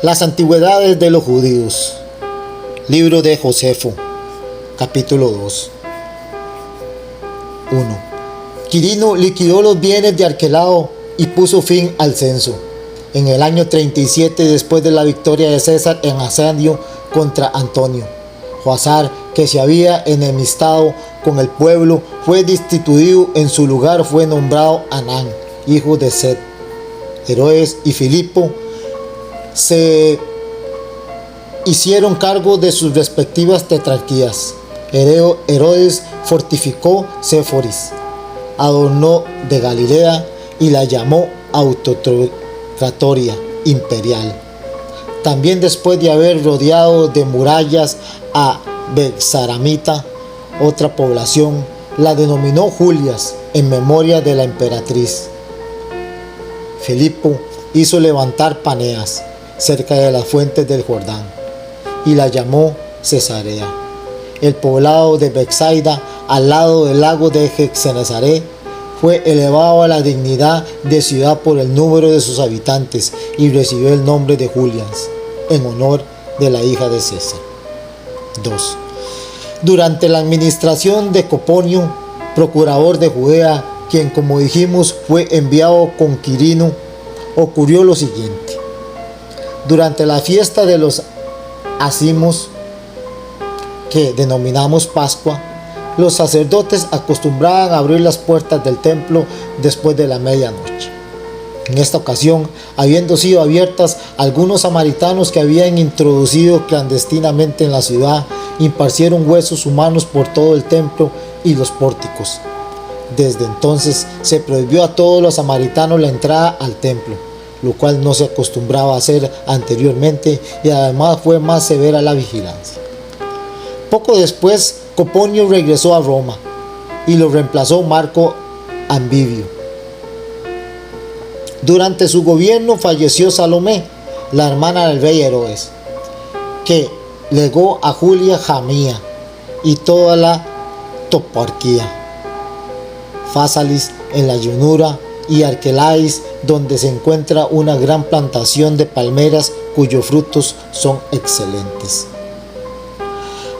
Las antigüedades de los judíos. Libro de Josefo, capítulo 2. 1. Quirino liquidó los bienes de Arquelao y puso fin al censo. En el año 37 después de la victoria de César en asedio contra Antonio, Joasar, que se había enemistado con el pueblo, fue destituido. En su lugar fue nombrado Anán, hijo de Set. Herodes y Filipo se hicieron cargo de sus respectivas tetrarquías. Herodes fortificó Séforis, adornó de Galilea y la llamó autocratoria imperial. También, después de haber rodeado de murallas a Bexaramita, otra población, la denominó Julias en memoria de la emperatriz. Filipo hizo levantar Paneas cerca de las fuentes del Jordán y la llamó Cesarea. El poblado de Betsaida, al lado del lago de Genesaret, fue elevado a la dignidad de ciudad por el número de sus habitantes y recibió el nombre de Julias, en honor de la hija de César. 2. Durante la administración de Coponio, procurador de Judea, quien, como dijimos, fue enviado con Quirino, ocurrió lo siguiente. Durante la fiesta de los Acimos, que denominamos Pascua, los sacerdotes acostumbraban a abrir las puertas del templo después de la medianoche. En esta ocasión, habiendo sido abiertas, algunos samaritanos que habían introducido clandestinamente en la ciudad esparcieron huesos humanos por todo el templo y los pórticos. Desde entonces se prohibió a todos los samaritanos la entrada al templo, lo cual no se acostumbraba a hacer anteriormente, y además fue más severa la vigilancia. Poco después, Coponio regresó a Roma y lo reemplazó Marco Ambibio. Durante su gobierno falleció Salomé, la hermana del rey Herodes, que legó a Julia Jamía y toda la toparquía, Fásalis en la llanura y Arquelais, donde se encuentra una gran plantación de palmeras cuyos frutos son excelentes.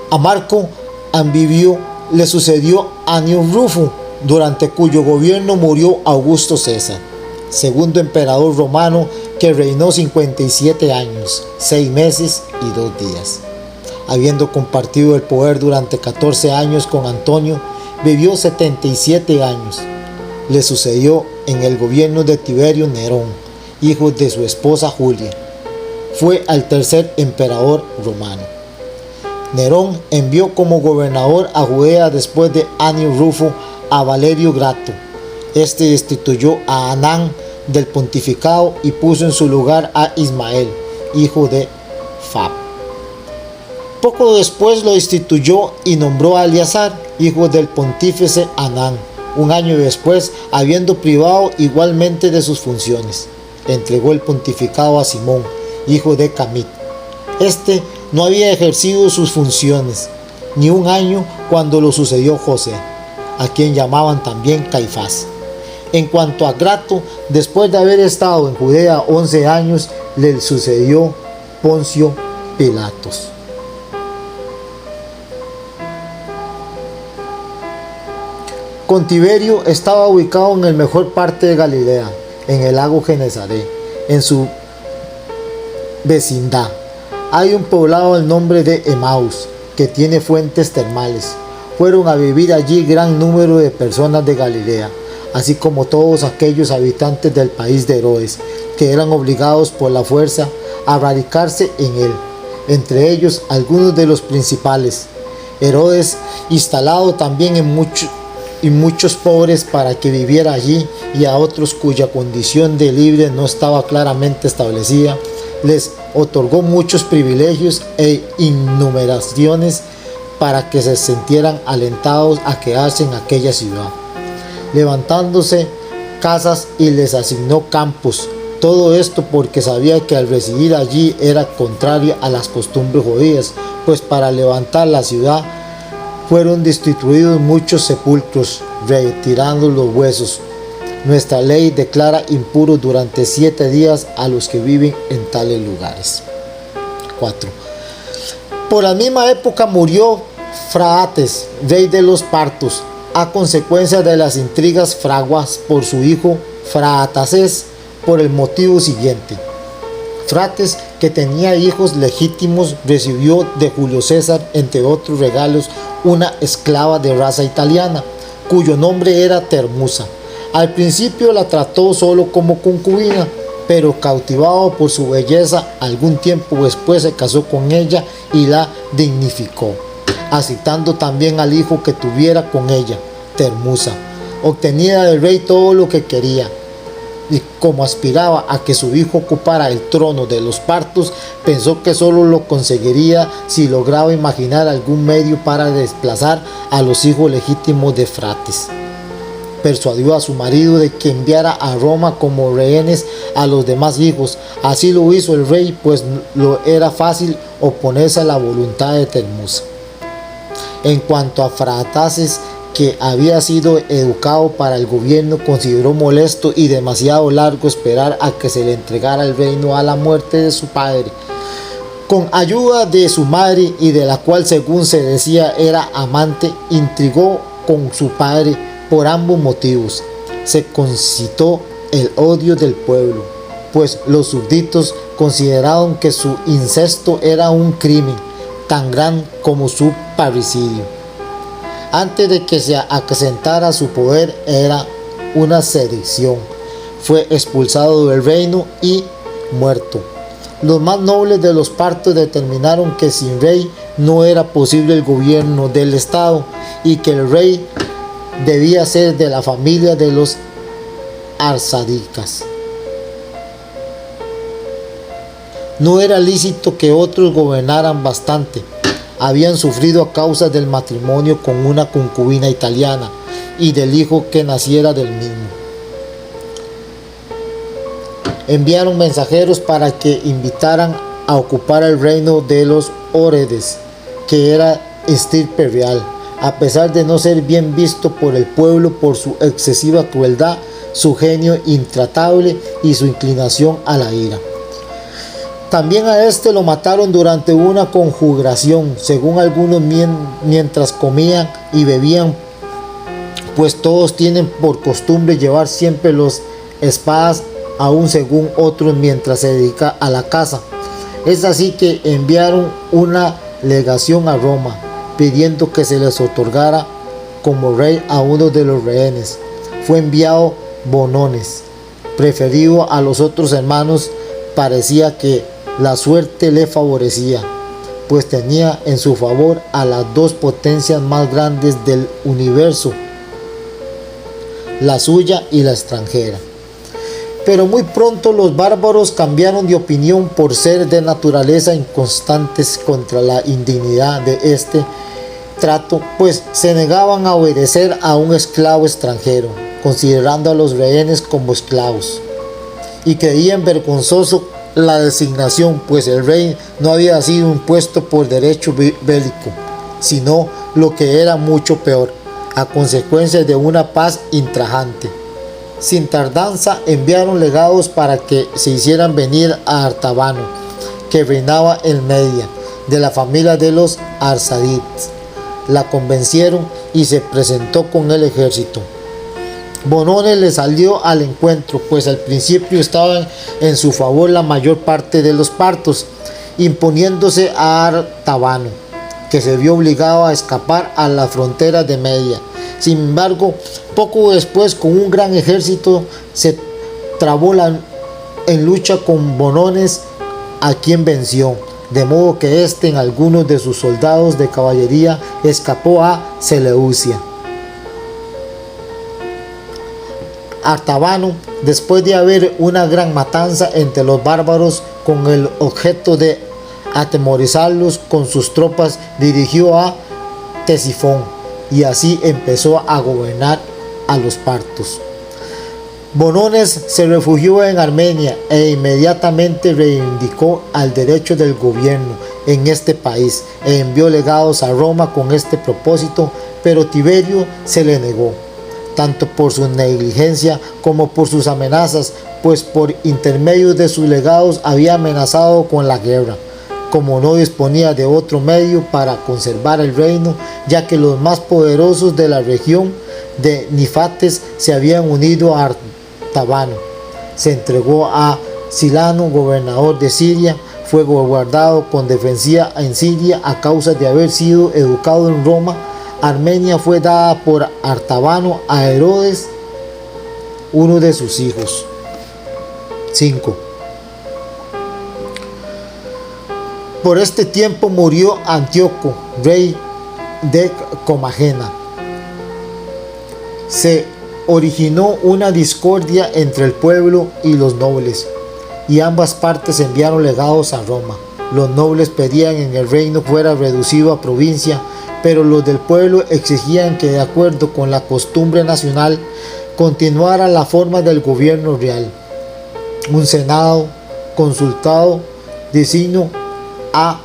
A Marco Ambibio le sucedió Anio Rufo, durante cuyo gobierno murió Augusto César, segundo emperador romano, que reinó 57 años, 6 meses y 2 días. Habiendo compartido el poder durante 14 años con Antonio, vivió 77 años. Le sucedió en el gobierno de Tiberio Nerón, hijo de su esposa Julia. Fue el tercer emperador romano. Nerón envió como gobernador a Judea después de Anio Rufo a Valerio Grato. Este destituyó a Anán del pontificado y puso en su lugar a Ismael, hijo de Fab. Poco después lo destituyó y nombró a Eleazar, hijo del pontífice Anán. Un año después, habiendo privado igualmente de sus funciones, entregó el pontificado a Simón, hijo de Camit. Este no había ejercido sus funciones ni un año cuando lo sucedió José, a quien llamaban también Caifás. En cuanto a Grato, después de haber estado en Judea 11 años, le sucedió Poncio Pilatos. Contiberio estaba ubicado en la mejor parte de Galilea, en el lago Genesaret. En su vecindad hay un poblado del nombre de Emaús, que tiene fuentes termales. Fueron a vivir allí gran número de personas de Galilea, así como todos aquellos habitantes del país de Herodes, que eran obligados por la fuerza a radicarse en él, entre ellos algunos de los principales. Herodes instalado también en muchos pobres para que viviera allí, y a otros cuya condición de libre no estaba claramente establecida, les otorgó muchos privilegios e innumeraciones para que se sintieran alentados a quedarse en aquella ciudad, levantándose casas, y les asignó campos. Todo esto porque sabía que al residir allí era contraria a las costumbres judías, pues para levantar la ciudad fueron destituidos muchos sepulcros, retirando los huesos. Nuestra ley declara impuros durante 7 días a los que viven en tales lugares. 34. Por la misma época murió Fraates, rey de los partos, a consecuencia de las intrigas fraguas por su hijo Fraataces, por el motivo siguiente. Frates, que tenía hijos legítimos, recibió de Julio César, entre otros regalos, una esclava de raza italiana, cuyo nombre era Termusa. Al principio la trató solo como concubina, pero cautivado por su belleza, algún tiempo después se casó con ella y la dignificó, aceptando también al hijo que tuviera con ella, Termusa. Obtenía del rey todo lo que quería, y como aspiraba a que su hijo ocupara el trono de los partos, pensó que solo lo conseguiría si lograba imaginar algún medio para desplazar a los hijos legítimos de Frates. Persuadió a su marido de que enviara a Roma como rehenes a los demás hijos. Así lo hizo el rey, pues lo era fácil oponerse a la voluntad de Termusa. En cuanto a Fraataces, que había sido educado para el gobierno, consideró molesto y demasiado largo esperar a que se le entregara el reino a la muerte de su padre. Con ayuda de su madre, y de la cual según se decía era amante, intrigó con su padre. Por ambos motivos se concitó el odio del pueblo, pues los súbditos consideraron que su incesto era un crimen tan gran como su parricidio. Antes de que se acrecentara su poder, era una sedición. Fue expulsado del reino y muerto. Los más nobles de los partos determinaron que sin rey no era posible el gobierno del estado y que el rey debía ser de la familia de los Arsádicas. No era lícito que otros gobernaran bastante. Habían sufrido a causa del matrimonio con una concubina italiana y del hijo que naciera del mismo. Enviaron mensajeros para que invitaran a ocupar el reino de los Óredes, que era estirpe real. A pesar de no ser bien visto por el pueblo por su excesiva crueldad, su genio intratable y su inclinación a la ira. También a este lo mataron durante una conjuración, según algunos mientras comían y bebían, pues todos tienen por costumbre llevar siempre las espadas, aún según otros mientras se dedica a la caza. Es así que enviaron una legación a Roma, pidiendo que se les otorgara como rey a uno de los rehenes. Fue enviado Bonones, preferido a los otros hermanos. Parecía que la suerte le favorecía, pues tenía en su favor a las dos potencias más grandes del universo, la suya y la extranjera. Pero muy pronto los bárbaros cambiaron de opinión por ser de naturaleza inconstantes contra la indignidad de este trato, pues se negaban a obedecer a un esclavo extranjero, considerando a los rehenes como esclavos, y creían vergonzoso la designación, pues el rey no había sido impuesto por derecho bélico, sino lo que era mucho peor, a consecuencia de una paz intrajante. Sin tardanza enviaron legados para que se hicieran venir a Artabano, que reinaba en Media, de la familia de los Arsádidas. La convencieron y se presentó con el ejército. Bonones le salió al encuentro, pues al principio estaban en su favor la mayor parte de los partos, imponiéndose a Artabano, que se vio obligado a escapar a la frontera de Media. Sin embargo, poco después, con un gran ejército, se trabó en lucha con Bonones, a quien venció, de modo que éste en algunos de sus soldados de caballería escapó a Seleucia. Artabano, después de haber una gran matanza entre los bárbaros con el objeto de atemorizarlos con sus tropas, dirigió a Ctesifón y así empezó a gobernar a los partos. Bonones se refugió en Armenia e inmediatamente reivindicó el derecho del gobierno en este país e envió legados a Roma con este propósito, pero Tiberio se le negó, tanto por su negligencia como por sus amenazas, pues por intermedio de sus legados había amenazado con la guerra. como no disponía de otro medio para conservar el reino, ya que los más poderosos de la región de Nifates se habían unido a Artabano. Se entregó a Silano, gobernador de Siria. Fue guardado con defensa en Siria a causa de haber sido educado en Roma. Armenia fue dada por Artabano a Herodes, uno de sus hijos. 5. Por este tiempo murió Antíoco, rey de Comagena. Se originó una discordia entre el pueblo y los nobles, y ambas partes enviaron legados a Roma. Los nobles pedían que el reino fuera reducido a provincia, pero los del pueblo exigían que, de acuerdo con la costumbre nacional, continuara la forma del gobierno real. Un senado consultado designó a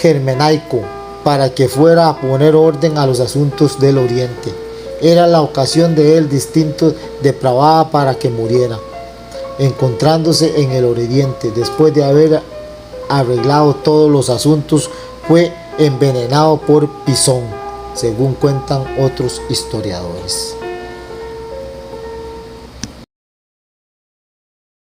Germenaico para que fuera a poner orden a los asuntos del oriente. Era la ocasión de él distinto depravada para que muriera, encontrándose en el oriente. Después de haber arreglado todos los asuntos, fue envenenado por Pisón, según cuentan otros historiadores.